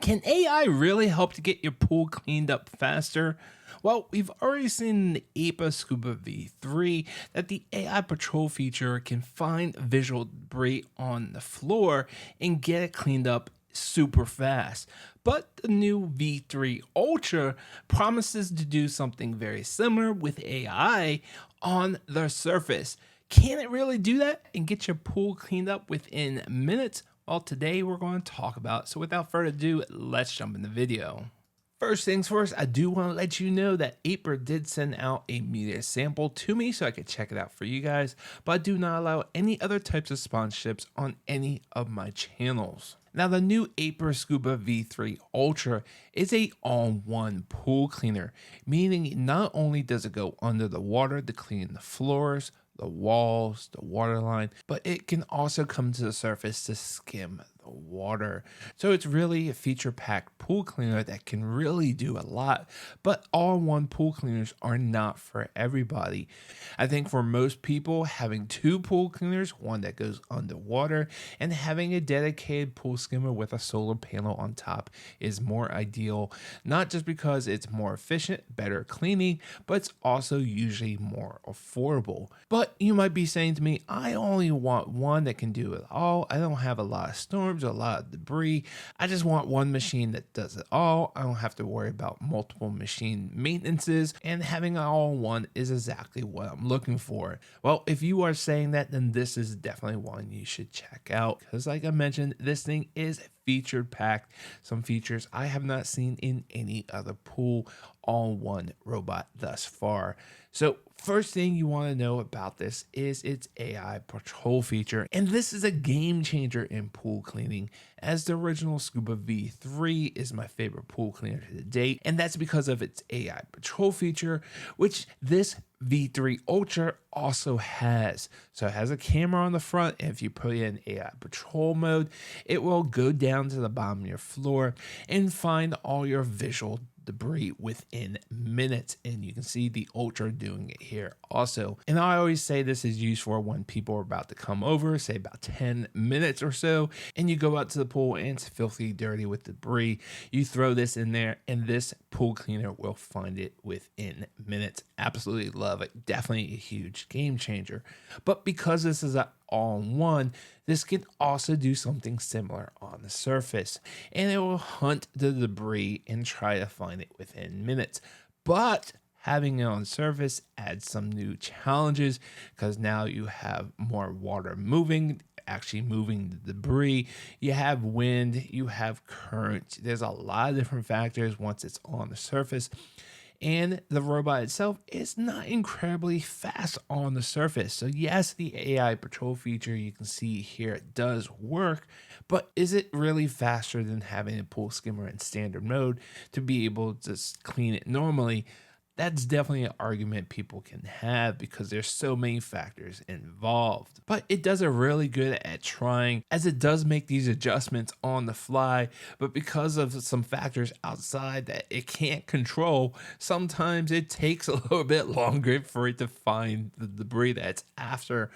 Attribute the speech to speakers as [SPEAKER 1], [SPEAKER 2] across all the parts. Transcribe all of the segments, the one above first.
[SPEAKER 1] Can AI really help to get your pool cleaned up faster? Well, we've already seen in the Aiper Scuba V3 that the AI patrol feature can find visual debris on the floor and get it cleaned up super fast. But the new V3 Ultra promises to do something very similar with AI on the surface. Can it really do that and get your pool cleaned up within minutes? Well, today we're going to talk about it. So without further ado, let's jump in the video. First things first, I do want to let you know that Aiper did send out a media sample to me so I could check it out for you guys, but I do not allow any other types of sponsorships on any of my channels. Now, the new Aiper Scuba V3 Ultra is a all-in-one pool cleaner, meaning not only does it go under the water to clean the floors, the walls, the water line, but it can also come to the surface to skim the water. So it's really a feature-packed pool cleaner that can really do a lot, but all-in-one pool cleaners are not for everybody. I think for most people, having two pool cleaners, one that goes underwater, and having a dedicated pool skimmer with a solar panel on top is more ideal, not just because it's more efficient, better cleaning, but it's also usually more affordable. But you might be saying to me, I only want one that can do it all. I don't have a lot of storms or a lot of debris. I just want one machine that does it all. I don't have to worry about multiple machine maintenances, and having an all-in-one is exactly what I'm looking for. Well, if you are saying that, then this is definitely one you should check out, because like I mentioned, this thing is feature packed. Some features I have not seen in any other pool all-in-one robot thus far. So first thing you want to know about this is its AI patrol feature, and this is a game changer in pool cleaning, as the original Scuba V3 is my favorite pool cleaner to date, and that's because of its AI patrol feature, which this V3 Ultra also has. So it has a camera on the front, and if you put it in AI patrol mode, it will go down to the bottom of your floor and find all your visual debris within minutes, and you can see the Ultra doing it here also. And I always say this is used for when people are about to come over, say about 10 minutes or so, and you go out to the pool and it's filthy dirty with debris. You throw this in there and this pool cleaner will find it within minutes. Absolutely love it. Definitely a huge game changer. But because this is an all-in-one, this can also do something similar on the surface, and it will hunt the debris and try to find it within minutes. But having it on surface adds some new challenges, because now you have more water moving, actually moving the debris. You have wind, you have current. There's a lot of different factors once it's on the surface. And the robot itself is not incredibly fast on the surface. So yes, the AI patrol feature you can see here, it does work, but is it really faster than having a pool skimmer in standard mode to be able to clean it normally? That's definitely an argument people can have, because there's so many factors involved. But it does it really good at trying, as it does make these adjustments on the fly, but because of some factors outside that it can't control, sometimes it takes a little bit longer for it to find the debris that's after,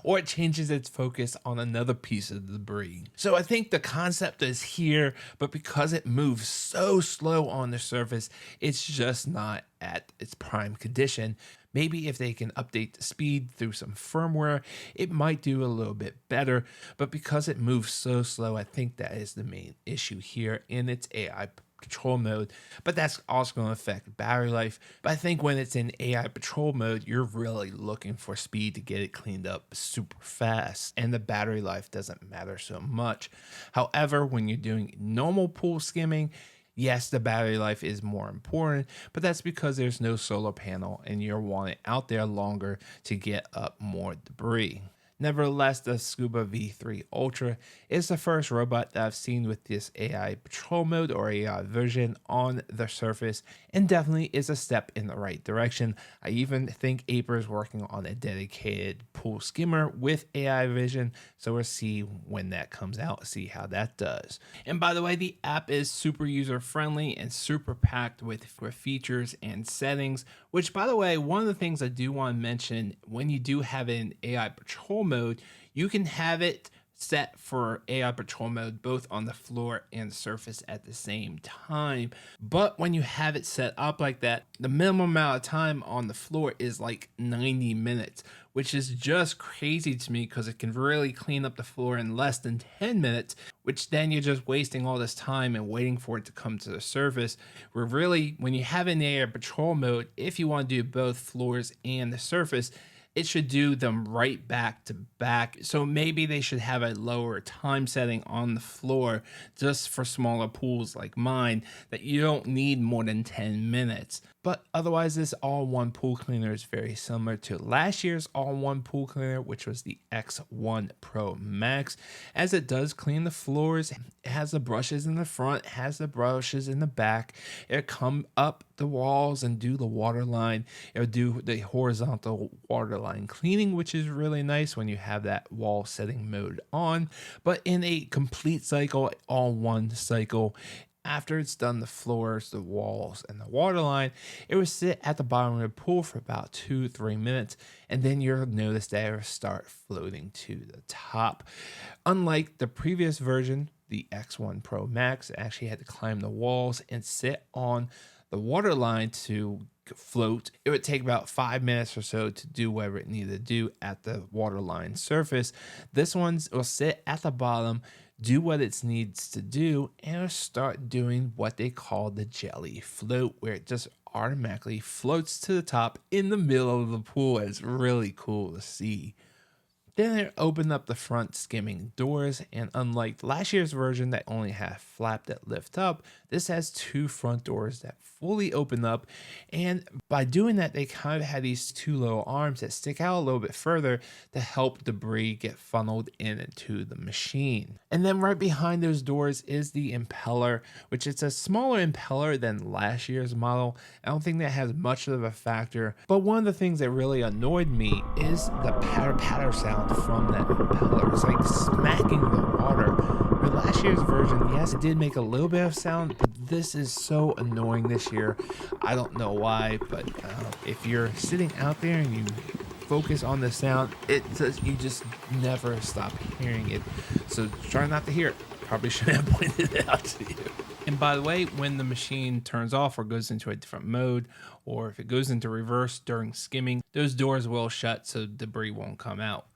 [SPEAKER 1] or it changes its focus on another piece of the debris. So I think the concept is here, but because it moves so slow on the surface, it's just not at its prime condition. Maybe if they can update the speed through some firmware, it might do a little bit better, but because it moves so slow, I think that is the main issue here in its AI patrol mode. But that's also going to affect battery life. But I think when it's in AI patrol mode, you're really looking for speed to get it cleaned up super fast, and the battery life doesn't matter so much. However, when you're doing normal pool skimming, yes, the battery life is more important, but that's because there's no solar panel and you're wanting out there longer to get up more debris. Nevertheless, the Scuba V3 Ultra is the first robot that I've seen with this AI patrol mode or AI version on the surface, and definitely is a step in the right direction. I even think Aiper is working on a dedicated pool skimmer with AI vision, so we'll see when that comes out, see how that does. And by the way, the app is super user friendly and super packed with features and settings, which, by the way, one of the things I do want to mention, when you do have an AI patrol mode, you can have it set for AI patrol mode both on the floor and surface at the same time. But when you have it set up like that, the minimum amount of time on the floor is like 90 minutes, which is just crazy to me because it can really clean up the floor in less than 10 minutes, which then you're just wasting all this time and waiting for it to come to the surface. Where really, when you have an AI patrol mode, if you want to do both floors and the surface, it should do them right back to back. So maybe they should have a lower time setting on the floor just for smaller pools like mine that you don't need more than 10 minutes. But otherwise, this all-in-one pool cleaner is very similar to last year's all-in-one pool cleaner, which was the X1 Pro Max, as it does clean the floors. It has the brushes in the front, has the brushes in the back. It'll come up the walls and do the water line. It'll do the horizontal water line cleaning, which is really nice when you have that wall setting mode on. But in a complete cycle, all one cycle, after it's done the floors, the walls, and the water line, it will sit at the bottom of the pool for about 2-3 minutes, and then you'll notice that it will start floating to the top. Unlike the previous version, the X1 Pro Max, actually had to climb the walls and sit on the water line to float. It would take about 5 minutes or so to do whatever it needed to do at the water line surface. This one will sit at the bottom, do what it needs to do, and it'll start doing what they call the jelly float, where it just automatically floats to the top in the middle of the pool. It's really cool to see. Then it opened up the front skimming doors, and unlike last year's version that only had a flap that lift up, this has 2 front doors that fully open up, and by doing that, they kind of had these 2 little arms that stick out a little bit further to help debris get funneled into the machine. And then right behind those doors is the impeller, which is a smaller impeller than last year's model. I don't think that has much of a factor, but one of the things that really annoyed me is the patter sound from that impeller. It's like smacking the water. With last year's version, yes, it did make a little bit of sound, but this is so annoying this year. I don't know why, but if you're sitting out there and you focus on the sound, you just never stop hearing it. So try not to hear it. Probably should have pointed it out to you. And by the way, when the machine turns off or goes into a different mode, or if it goes into reverse during skimming, those doors will shut so debris won't come out.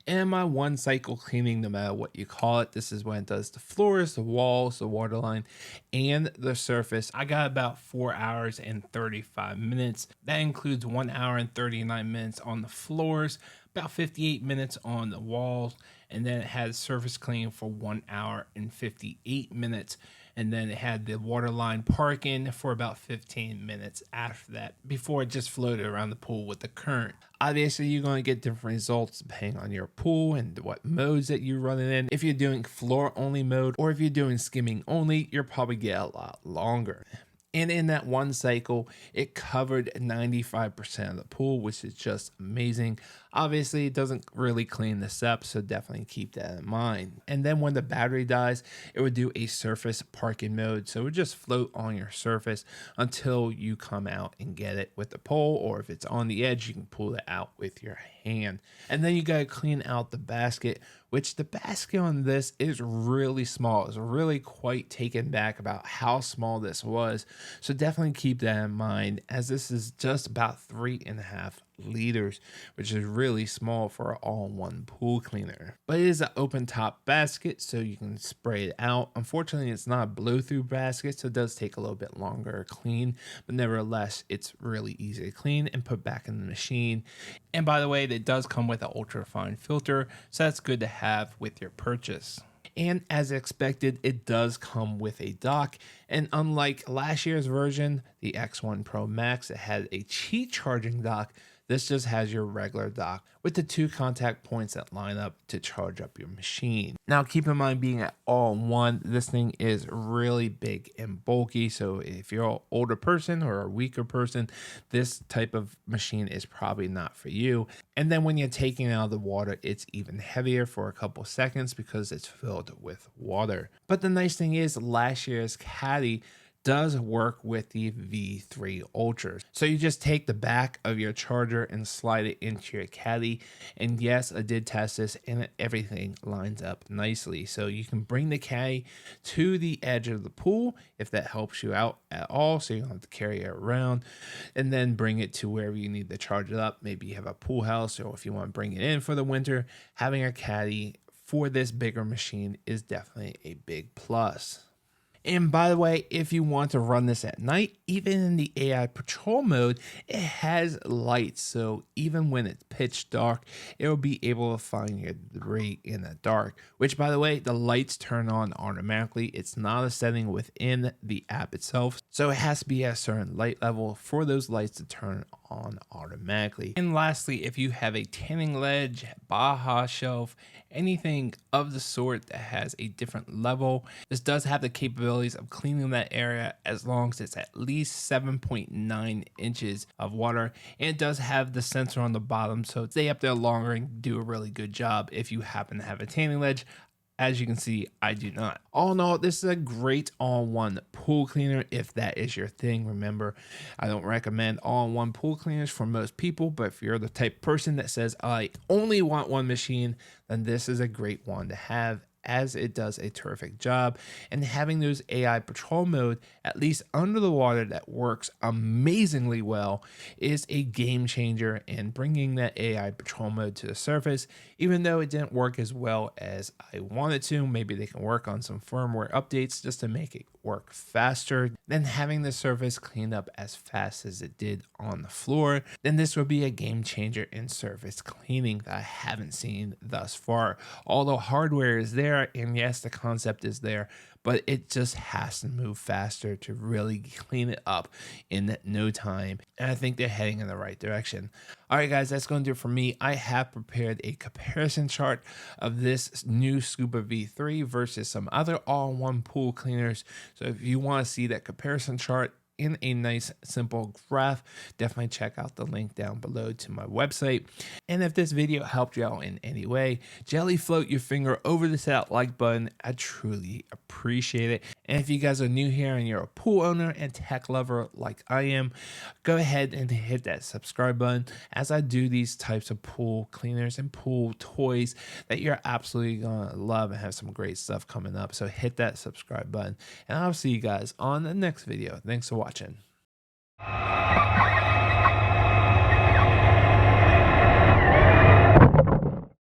[SPEAKER 1] And my one cycle cleaning, no matter what you call it, this is when it does the floors, the walls, the water line, and the surface. I got about 4 hours and 35 minutes. That includes 1 hour and 39 minutes on the floors, about 58 minutes on the walls, and then it had surface cleaning for 1 hour and 58 minutes. And then it had the water line parking for about 15 minutes after that, before it just floated around the pool with the current. Obviously, you're going to get different results depending on your pool and what modes that you're running in. If you're doing floor only mode, or if you're doing skimming only, you'll probably get a lot longer. And in that one cycle, it covered 95% of the pool, which is just amazing. Obviously, it doesn't really clean this up, so definitely keep that in mind. And then when the battery dies, it would do a surface parking mode. So it would just float on your surface until you come out and get it with the pole, or if it's on the edge, you can pull it out with your hand. And then you got to clean out the basket, which the basket on this is really small. It's really quite taken back about how small this was. So definitely keep that in mind, as this is just about 3.5 liters, which is really small for an all-in-one pool cleaner. But it is an open top basket, so you can spray it out. Unfortunately, it's not a blow-through basket, so it does take a little bit longer to clean, but nevertheless, it's really easy to clean and put back in the machine. And by the way, it does come with an ultra-fine filter, so that's good to have with your purchase. And as expected, it does come with a dock. And unlike last year's version, the X1 Pro Max, it had a Qi charging dock. This just has your regular dock with the 2 contact points that line up to charge up your machine. Now, keep in mind, being at all-in-one, this thing is really big and bulky. So if you're an older person or a weaker person, this type of machine is probably not for you. And then when you're taking it out of the water, it's even heavier for a couple seconds because it's filled with water. But the nice thing is, last year's Caddy does work with the V3 Ultra. So you just take the back of your charger and slide it into your caddy. And yes, I did test this and everything lines up nicely. So you can bring the caddy to the edge of the pool if that helps you out at all. So you don't have to carry it around, and then bring it to wherever you need to charge it up. Maybe you have a pool house, or if you want to bring it in for the winter, having a caddy for this bigger machine is definitely a big plus. And by the way, if you want to run this at night, even in the AI patrol mode, it has lights. So even when it's pitch dark, it will be able to find your debris in the dark, which by the way, the lights turn on automatically. It's not a setting within the app itself. So it has to be at a certain light level for those lights to turn on automatically. And lastly, if you have a tanning ledge, Baja shelf, anything of the sort that has a different level, this does have the capabilities of cleaning that area as long as it's at least 7.9 inches of water. And it does have the sensor on the bottom, so stay up there longer and do a really good job if you happen to have a tanning ledge. As you can see, I do not. All in all, this is a great all-in-one pool cleaner if that is your thing. Remember, I don't recommend all-in-one pool cleaners for most people, but if you're the type of person that says, I only want one machine, then this is a great one to have, as it does a terrific job. And having those AI patrol mode, at least under the water, that works amazingly well, is a game changer in bringing that AI patrol mode to the surface. Even though it didn't work as well as I wanted to, maybe they can work on some firmware updates just to make it work faster. Then having the surface cleaned up as fast as it did on the floor, then this would be a game changer in surface cleaning that I haven't seen thus far. Although hardware is there, and yes, the concept is there, but it just has to move faster to really clean it up in no time. And I think they're heading in the right direction. All right, guys, that's going to do it for me. I have prepared a comparison chart of this new Scuba V3 versus some other all-in-one pool cleaners. So if you want to see that comparison chart in a nice simple graph, definitely check out the link down below to my website. And if this video helped you out in any way, jelly float your finger over the like button. I truly appreciate it. And if you guys are new here and you're a pool owner and tech lover like I am, go ahead and hit that subscribe button, as I do these types of pool cleaners and pool toys that you're absolutely gonna love and have some great stuff coming up. So hit that subscribe button, and I'll see you guys on the next video. Thanks for watching.